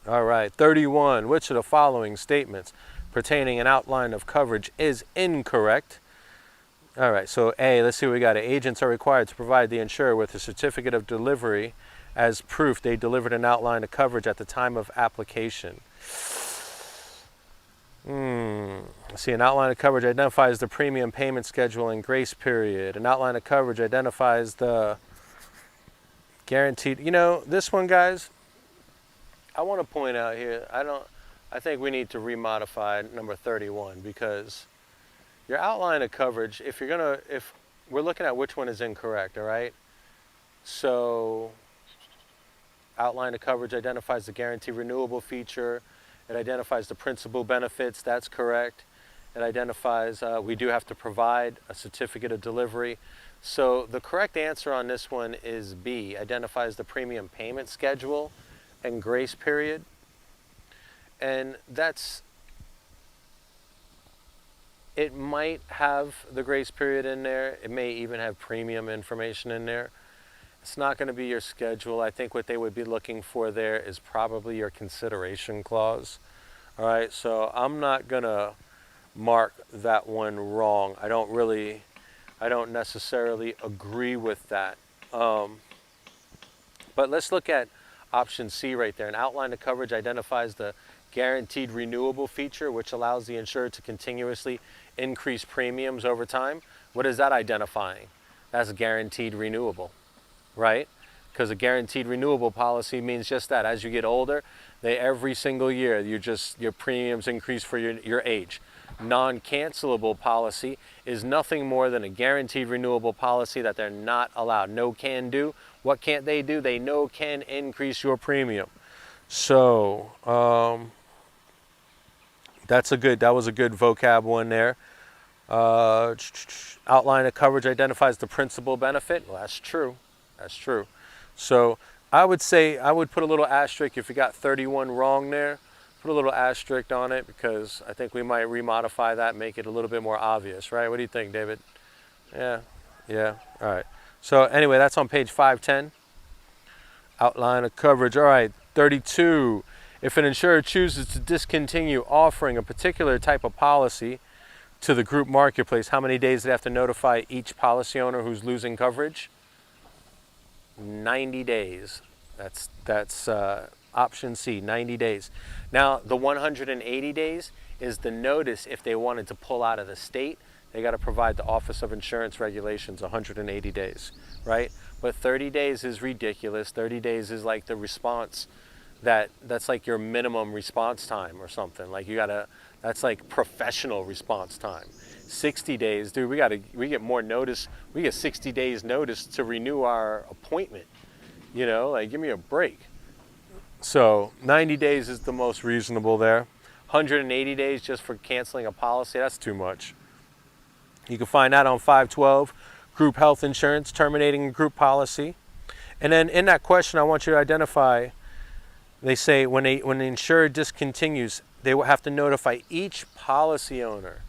All right, 31. Which of the following statements pertaining an outline of coverage is incorrect? All right, so A, let's see what we got. Agents are required to provide the insurer with a certificate of delivery as proof they delivered an outline of coverage at the time of application. See, an outline of coverage identifies the premium payment schedule and grace period. An outline of coverage identifies the guaranteed. You know, this one, guys, I want to point out here, I think we need to remodify number 31 because your outline of coverage, if we're looking at which one is incorrect, all right? So, outline of coverage identifies the guaranteed renewable feature. It identifies the principal benefits, that's correct. It identifies we do have to provide a certificate of delivery. So the correct answer on this one is B, identifies the premium payment schedule and grace period. And it might have the grace period in there. It may even have premium information in there. It's not going to be your schedule. I think what they would be looking for there is probably your consideration clause. All right, so I'm not going to mark that one wrong. I don't necessarily agree with that. But let's look at option C right there. An outline of coverage identifies the guaranteed renewable feature, which allows the insurer to continuously increase premiums over time. What is that identifying? That's guaranteed renewable, right? Because a guaranteed renewable policy means just that. As you get older, every single year, your premiums increase for your age. Non-cancelable policy is nothing more than a guaranteed renewable policy that they're not allowed. No can do. What can't they do? They no can increase your premium. So that was a good vocab one there. Outline of coverage identifies the principal benefit. Well, that's true. That's true. So I would put a little asterisk if you got 31 wrong there. Put a little asterisk on it because I think we might remodify that, make it a little bit more obvious, right? What do you think, David? Yeah. All right. So anyway, that's on page 510. Outline of coverage. All right, 32. If an insurer chooses to discontinue offering a particular type of policy to the group marketplace, how many days do they have to notify each policy owner who's losing coverage? 90 days. That's option C, 90 days. Now, the 180 days is the notice if they wanted to pull out of the state. They got to provide the Office of Insurance Regulations 180 days, right? But 30 days is ridiculous. 30 days is like the response that's like your minimum response time or something. Like that's like professional response time. 60 days, dude, we get more notice. We get 60 days notice to renew our appointment. You know, like give me a break. So 90 days is the most reasonable there. 180 days just for canceling a policy, that's too much. You can find that on 512, group health insurance, terminating a group policy. And then in that question, I want you to identify, they say when the insurer discontinues, they will have to notify each policy owner.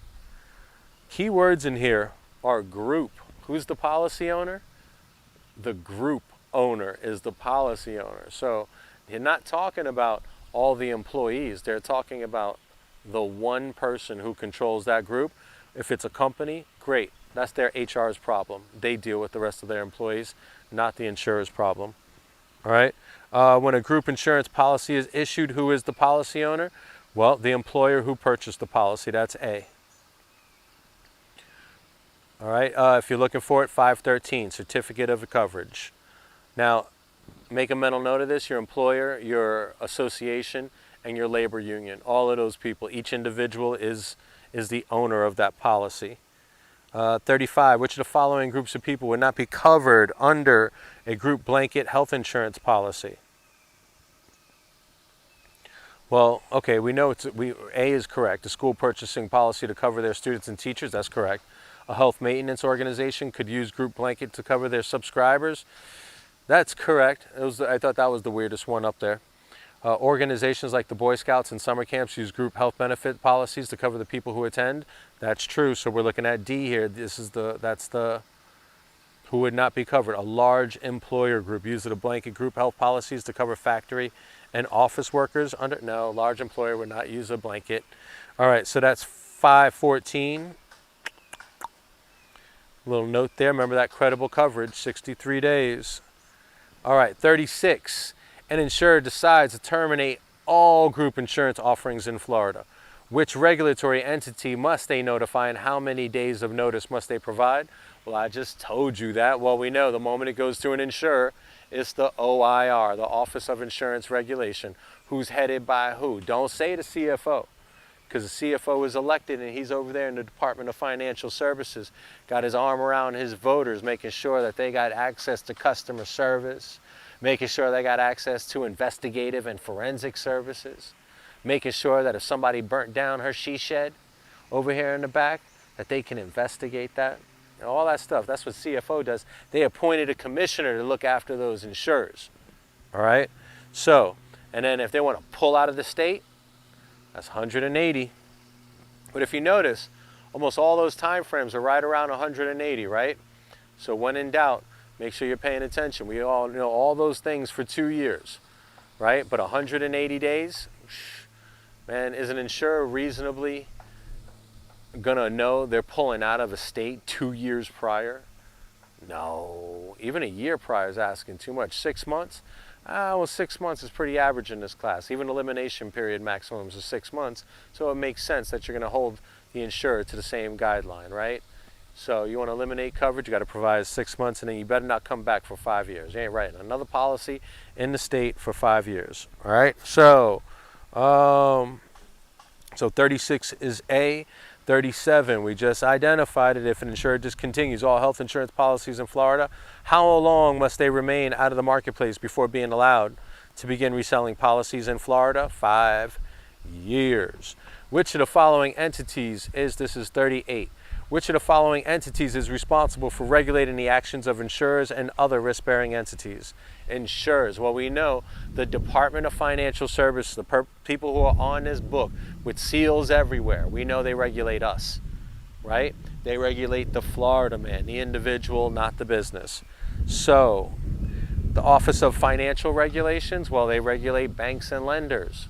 Key words in here are group. Who's the policy owner? The group owner is the policy owner. So you're not talking about all the employees. They're talking about the one person who controls that group. If it's a company, great. That's their HR's problem. They deal with the rest of their employees, not the insurer's problem. All right? When a group insurance policy is issued, who is the policy owner? Well, the employer who purchased the policy. That's A. All right? If you're looking for it, 513, certificate of coverage. Now, make a mental note of this. Your employer, your association, and your labor union. All of those people, each individual is the owner of that policy. 35, which of the following groups of people would not be covered under a group blanket health insurance policy? Well, okay, we know A is correct. A school purchasing policy to cover their students and teachers, that's correct. A health maintenance organization could use group blanket to cover their subscribers. That's correct. I thought that was the weirdest one up there. Organizations like the Boy Scouts and summer camps use group health benefit policies to cover the people who attend. That's true. So we're looking at D here. That's the who would not be covered. A large employer group uses a blanket group health policies to cover factory And office workers under, no, large employer would not use a blanket. All right, so that's 514. Little note there, remember that credible coverage, 63 days. All right, 36. An insurer decides to terminate all group insurance offerings in Florida. Which regulatory entity must they notify and how many days of notice must they provide? Well, I just told you that. Well, we know the moment it goes to an insurer, it's the OIR, the Office of Insurance Regulation. Who's headed by who? Don't say the CFO, because the CFO is elected and he's over there in the Department of Financial Services, got his arm around his voters, making sure that they got access to customer service, making sure they got access to investigative and forensic services, making sure that if somebody burnt down her she shed over here in the back, that they can investigate that. And all that stuff, that's what CFO does. They appointed a commissioner to look after those insurers. All right? So, and then if they want to pull out of the state, that's 180. But if you notice, almost all those time frames are right around 180, right? So when in doubt, make sure you're paying attention. We all know all those things for 2 years, right? But 180 days, man, is an insurer reasonably gonna know they're pulling out of a state 2 years prior? No, even a year prior is asking too much. 6 months? Well, 6 months is pretty average in this class. Even elimination period maximums is 6 months, so it makes sense that you're gonna hold the insurer to the same guideline, right? So you want to eliminate coverage, you got to provide 6 months, and then you better not come back for 5 years. You ain't writing another policy in the state for 5 years. All right. So 36 is A. 37, we just identified it. If an insurer discontinues all health insurance policies in Florida, how long must they remain out of the marketplace before being allowed to begin reselling policies in Florida? 5 years. Which of the following entities is, this is 38. Which of the following entities is responsible for regulating the actions of insurers and other risk-bearing entities? Insurers. Well, we know the Department of Financial Services, the people who are on this book with seals everywhere, we know they regulate us, right? They regulate the Florida man, the individual, not the business. So, the Office of Financial Regulations, well, they regulate banks and lenders.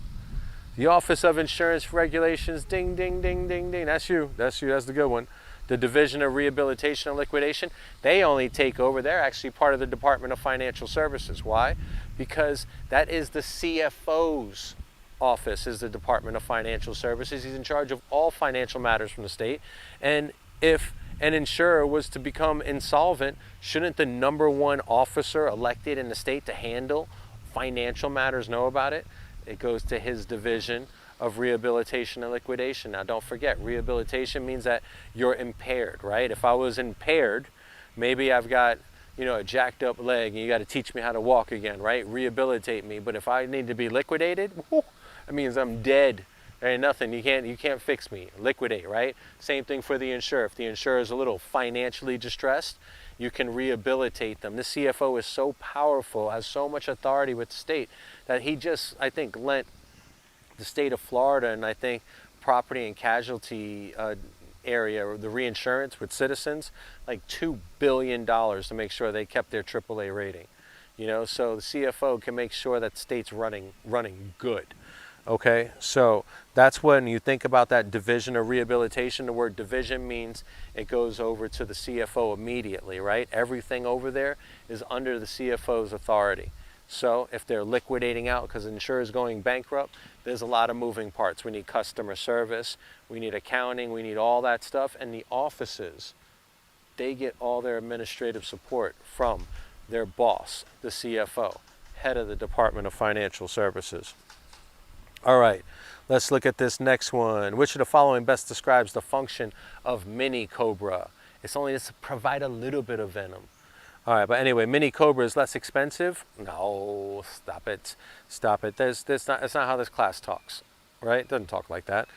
The Office of Insurance Regulations, ding, ding, ding, ding, ding. That's you. That's the good one. The Division of Rehabilitation and Liquidation, they only take over. They're actually part of the Department of Financial Services. Why? Because that is the CFO's office, is the Department of Financial Services. He's in charge of all financial matters from the state. And if an insurer was to become insolvent, shouldn't the #1 officer elected in the state to handle financial matters know about it? It goes to his Division of Rehabilitation and Liquidation. Now, don't forget, rehabilitation means that you're impaired, right? If I was impaired, maybe I've got, a jacked up leg and you got to teach me how to walk again, right? Rehabilitate me. But if I need to be liquidated, that means I'm dead. There ain't nothing. You can't fix me. Liquidate, right? Same thing for the insurer. If the insurer is a little financially distressed, you can rehabilitate them. The CFO is so powerful, has so much authority with the state, that he just, I think, lent the state of Florida, and I think property and casualty area, the reinsurance with Citizens, like $2 billion to make sure they kept their AAA rating. So the CFO can make sure that the state's running good. Okay, so that's when you think about that Division of Rehabilitation. The word division means it goes over to the CFO immediately, right? Everything over there is under the CFO's authority. So if they're liquidating out because the insurer is going bankrupt, there's a lot of moving parts. We need customer service, we need accounting, we need all that stuff. And the offices, they get all their administrative support from their boss, the CFO, head of the Department of Financial Services. All right, let's look at this next one. Which of the following best describes the function of mini cobra? It's only to provide a little bit of venom. All right, but anyway, mini cobra is less expensive? No, stop it. Stop it. That's not how this class talks, right? It doesn't talk like that.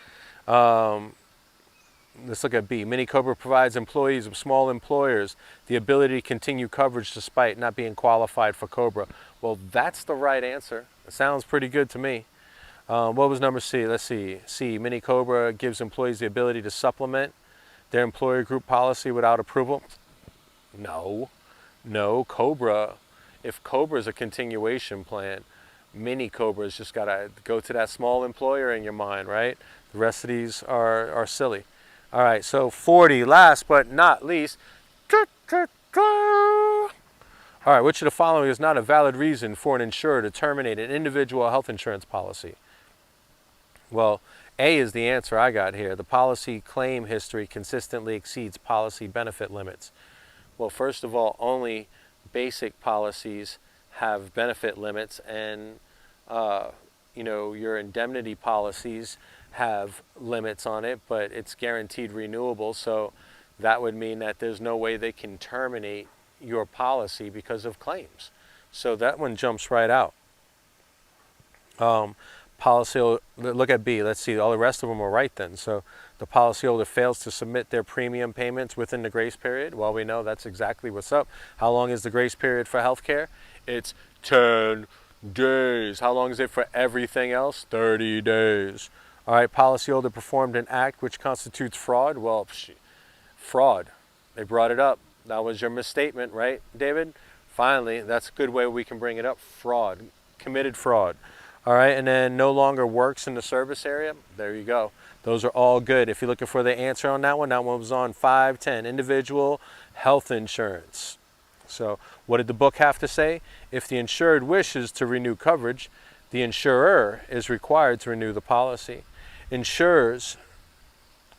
Let's look at B. Mini cobra provides employees of small employers the ability to continue coverage despite not being qualified for cobra. Well, that's the right answer. It sounds pretty good to me. What was number C? Let's see. C. Mini cobra gives employees the ability to supplement their employer group policy without approval? No, Cobra, if Cobra is a continuation plan, mini cobras. Just gotta go to that small employer in your mind, right? The rest of these are silly. All right, so 40, last but not least. All right, which of the following is not a valid reason for an insurer to terminate an individual health insurance policy? Well, A is the answer I got here. The policy claim history consistently exceeds policy benefit limits. Well, first of all, only basic policies have benefit limits, and your indemnity policies have limits on it, but it's guaranteed renewable, so that would mean that there's no way they can terminate your policy because of claims. So that one jumps right out. Policy, look at B. Let's see, all the rest of them are right then. So the policyholder fails to submit their premium payments within the grace period. Well, we know that's exactly what's up. How long is the grace period for healthcare? It's 10 days. How long is it for everything else? 30 days. All right, policyholder performed an act which constitutes fraud. Well, fraud. They brought it up. That was your misstatement, right, David? Finally, that's a good way we can bring it up. Fraud. Committed fraud. All right, and then no longer works in the service area. There you go. Those are all good. If you're looking for the answer on that one was on 510, individual health insurance. So what did the book have to say? If the insured wishes to renew coverage, the insurer is required to renew the policy. Insurers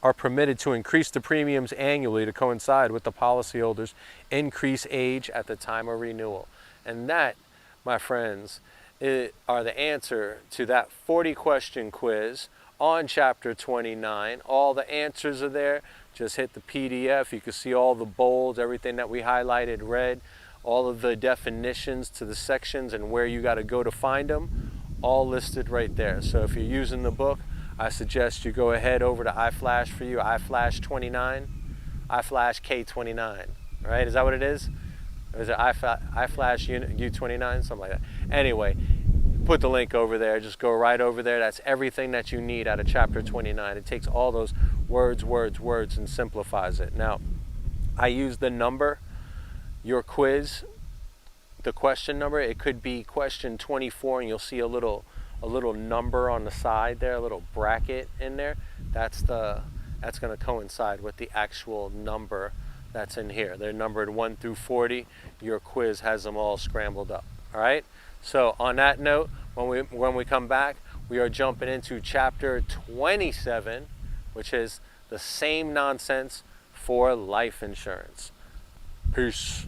are permitted to increase the premiums annually to coincide with the policyholder's increased age at the time of renewal. And that, my friends, are the answer to that 40-question quiz on Chapter 29. All the answers are there. Just hit the PDF. You can see all the bolds, everything that we highlighted red, all of the definitions to the sections and where you got to go to find them, all listed right there. So if you're using the book, I suggest you go ahead over to iFlash for you, iFlash 29, iFlash K29, right? Is that what it is? Or is it iFlash U29, something like that? Anyway, put the link over there. Just go right over there. That's everything that you need out of Chapter 29. It takes all those words, and simplifies it. Now, I use the number, your quiz, the question number. It could be question 24, and you'll see a little number on the side there, a little bracket in there. That's going to coincide with the actual number that's in here. They're numbered 1 through 40. Your quiz has them all scrambled up. All right. So on that note, when we come back, we are jumping into Chapter 27, which is the same nonsense for life insurance. Peace.